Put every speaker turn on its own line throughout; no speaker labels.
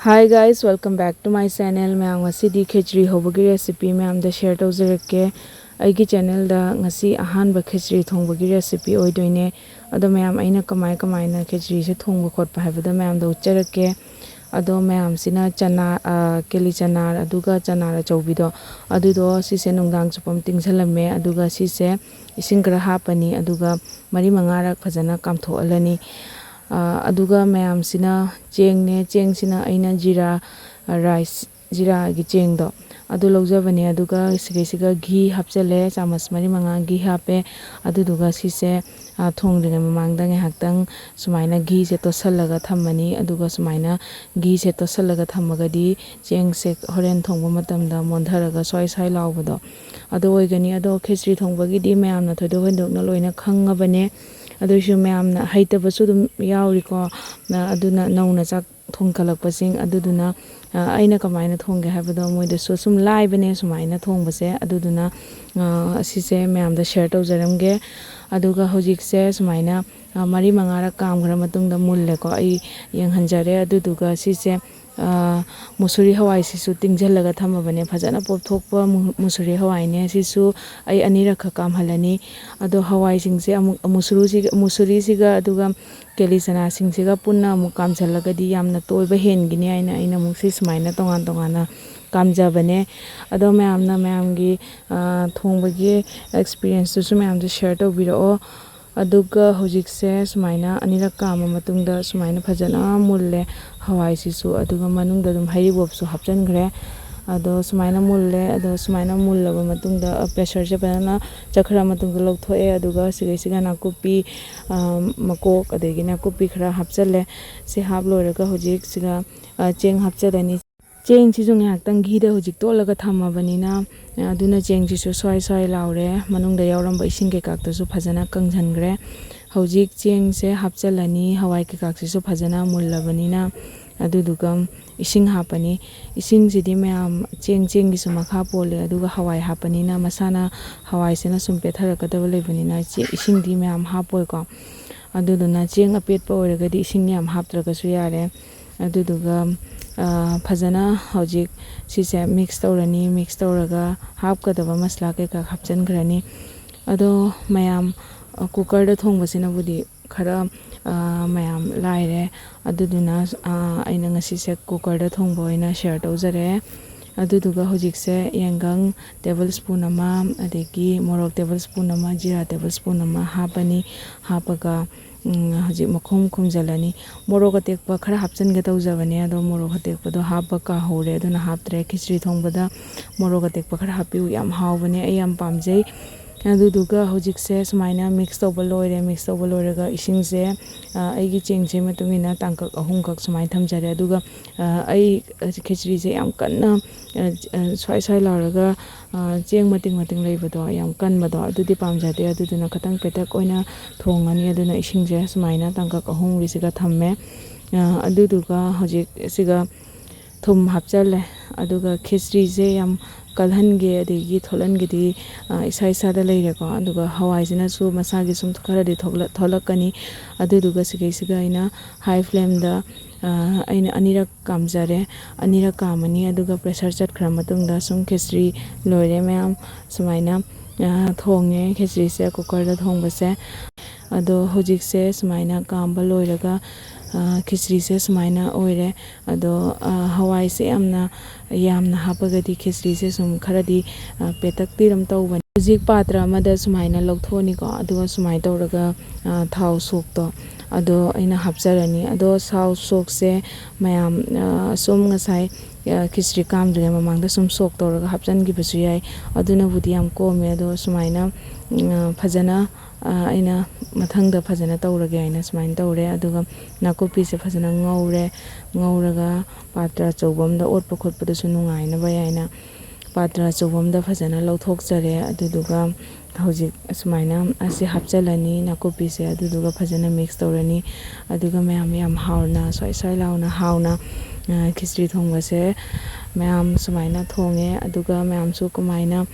Hi guys, welcome back to my channel. Mayam ngasi khichri hobagi recipe mayam da share tawjarakke. Aigi channel da ngasi ahanba khichri thongbagi recipe oidoine. Ado mayam aina kamai na khichri se thongba khotpa habada mayam da ucharakke. Ado mayam sina chana keli chana aduga chana ra chawbido adudo sise nungdang chupam tingsalame aduga sise ising kara hapani aduga mari mangarak phajana kamtho alani. Aduga mayam sina cheng sina aina jira rice jira gi cheng do adu lawjabani aduga siga ghee hapchale chamas mari manga ghee hape aduduga sise thongringa mamangda haktang sumaina ghee se tosallaga thammani aduga sumaina ghee se tosallaga thammagadi cheng se horen thongba matamda mondharaga soi lawbado adu oigani ado khichri thongbagi di mayamna thodo hendokna loina khangabane adusu mayamna haitabasu dum yauriko aduna nauna chak thongkalakpasing aduduna aina kamaina thongge habado moida so sum laibane sumaina thongbase aduduna asise mayamda share tawjaramge aduga hojikse sumaina mari mangara kamgra matungda mulle ko ai yenghanjare aduduga sise musuri hawai sisu tingjallaga thamabane phajana popthokpa musuri hawai ne sisu ai anira kha kamhalani ado hawai singse amuk musuri siga aduga keli chana singsiga punna amuk kamjallaga di yamna toiba hengini aina muksi sumaina tongana kamjabane ado mayamgi thongbagi experience su mayamda share tawbiro aduga hojikse sumaina anirak kama matungda sumaina phajana mulle hawai sisu aduga manungda dum hairibopsu hapchangre ado sumaina mulle ado sumaina mullaba matungda pressure je bana chakhra matungda lawthoe aduga siga nakupi makok adegi nakupi khara hapchale se hap loiraga hojik siga cheng hapchadani cheng chi jung haktang ghee da hojik tolaga thammabanina aduna cheng chi su soi laure manungda yauramba ising ke kakta su phajana kangjangre hojik cheng se hapchalani hawai ke kaksi su phajana mullabanina aduduga ising hapani ising sidi mayam cheng gi su makha pole aduga hawai hapanina masana hawai sena sum petharakadaba lebanina ising di mayam hapoi ko aduduna cheng apet pa oiragadi ising yam haptraga su yare aduduga phajana hojik sise mix tawraga hapkadaba masla ke ka hapchangrani ado mayam cooker da thongbasina budi khara mayam laire aduduna aina ngasise cooker da thongba oina share tawjare aduduga hojikse yengang tablespoon ama adegi morok tablespoon ama jira tablespoon ama hapani hapaga hojik makhom khumjalani morok atekpa khara hapchange tawjabane ado morok atekpa do hapa ka hore aduna haptre khichri thongbada morok atekpa khara hapiu yam hawbane ai yam pamjai aduduga hojikse sumaina mix tawba loiraga isingse aigi chengse matungina tangkak ahumkak sumai thamjare aduga ai khichri se yam kanna soi lauraga cheng mating leibado yam kanbado adudi pamjade aduduna khatang petak oina thongani aduna isingse sumaina tangkak ahum risiga thamme aduduga hojik siga thum hapchale aduga khichri se yam kalhange adegi tholange di isa da leireko aduga hawai sina su masagi sum khara di tholakani aduduga siga ina high flame da aina anirak kamjare anirak kamani aduga pressure chatkhra matungda sum khichri loire mayam sumaina thonge khichri se cooker da thongbase ado hojik se sumaina kamba loiraga khichri se sumaina oire ado hawai se yamna hapagadi khichri se sum kharadi petak tiram tawbani hojik patra amada sumaina lawthoni ko aduga sumai tawraga thau sok to ado aina hapjarani ado thau sok se mayam sum ngasai khichri kamdre mamangda sum sok tawraga hapjangi basu yai aduna budi yam kome ado sumaina phajana aina mathangda phajana tawrage aina sumain tawre aduga nakopi se phajana ngauraga patra chawbamda otpa khotpada su nungaina bayaina patra chawbamda phajana lawthokjare aduduga hojik sumaina ase hapchalani nakopi se aduduga phajana mix tawrani aduga mayam hauna soi launa hauna khichri thongbase mayam sumaina thonge aduga mayamsu kamaina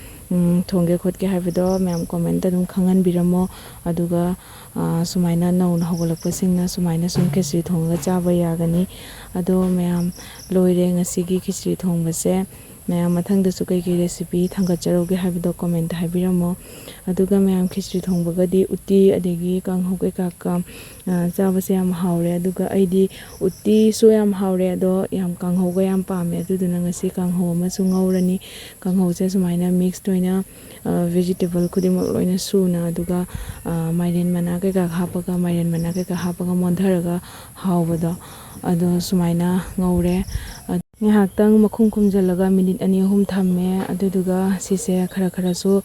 thonge khotke habido mayam comment adum khangan biramo aduga sumaina nauna hogolakpasingna sumaina sum khichri thonga chaba yagani ado mayam loire ngasigi khichri thongbase mayam mathangdasu kai recipe thangacharoge habido comment habiramo aduga mayam khichri thongbagadi utti adegi kanghau kai ka chabase yam haure aduga aidi utti so yam haure ado yam kanghau ga yam pame aduduna ngasi kanghau ma su ngaurani kanghau se sumaina mix toina vegetable khudimok loina suna aduga mairen mana kai ka hapaga mairen mana kai ka hapaga mondharaga hawbado ado sumaina ngaure ngahaktang makhum khumjalaga minute ani ahum thamme aduduga sise khara khara su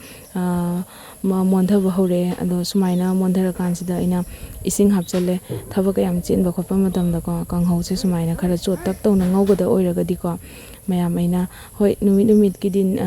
mondhaba hore ado sumaina mondhara kansida ina ising hapchale thabaka yam chinba khoppa matamda ko kanghau se sumaina khara chot tak tawna ngawgada oiragadi ko mayam aina hoi numit ki din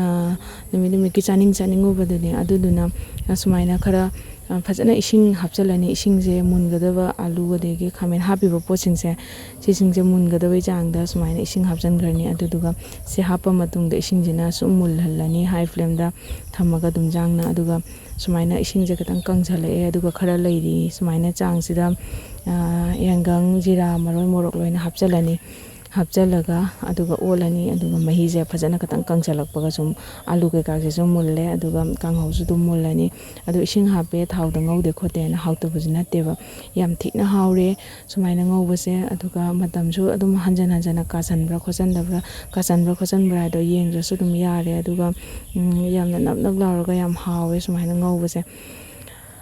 numit ki chaning ubadune aduduna sumaina khara fajana ising hapchalani isingje mungadaba alu gadegi khamen habiba pochingse sisingje mungadaba jangda sumaina ising hapjangrani aduduga se hapa matungda isingjena sum mulhallani high flame da thamaga dum jangna aduga sumaina isingje katang kangchalae aduga khara leiri sumaina changsida yangang jira maroi morok loina hapchalani hapchalaga aduga olani aduga mahije fajana katang kangchalakpaga sum alu ke ka sum mulle aduga kanghau su dum mullani adu ising hape thawda ngaude khote na hawta bujina teba yam thina hawre sumaina ngaubase aduga matam su adum hanjana kasanbra khosanbra do yengra su dum yare aduga yamna nap lawraga yam hawe sumaina ngaubase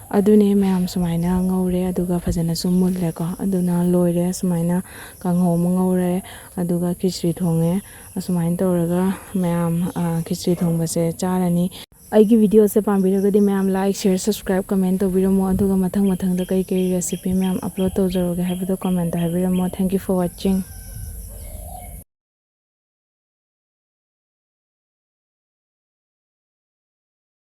adune mayam sumaina ngaure aduga fajana sum mulle ko aduna loire sumaina kanghau ngaure aduga khichri thonge sumaina tawraga mayam khichri thongbase charani aigi video se pambiragadi mayam like share subscribe comment tobiramo aduga mathang da kai recipe mayam upload tawjaroge habido comment habiramo thank you for watching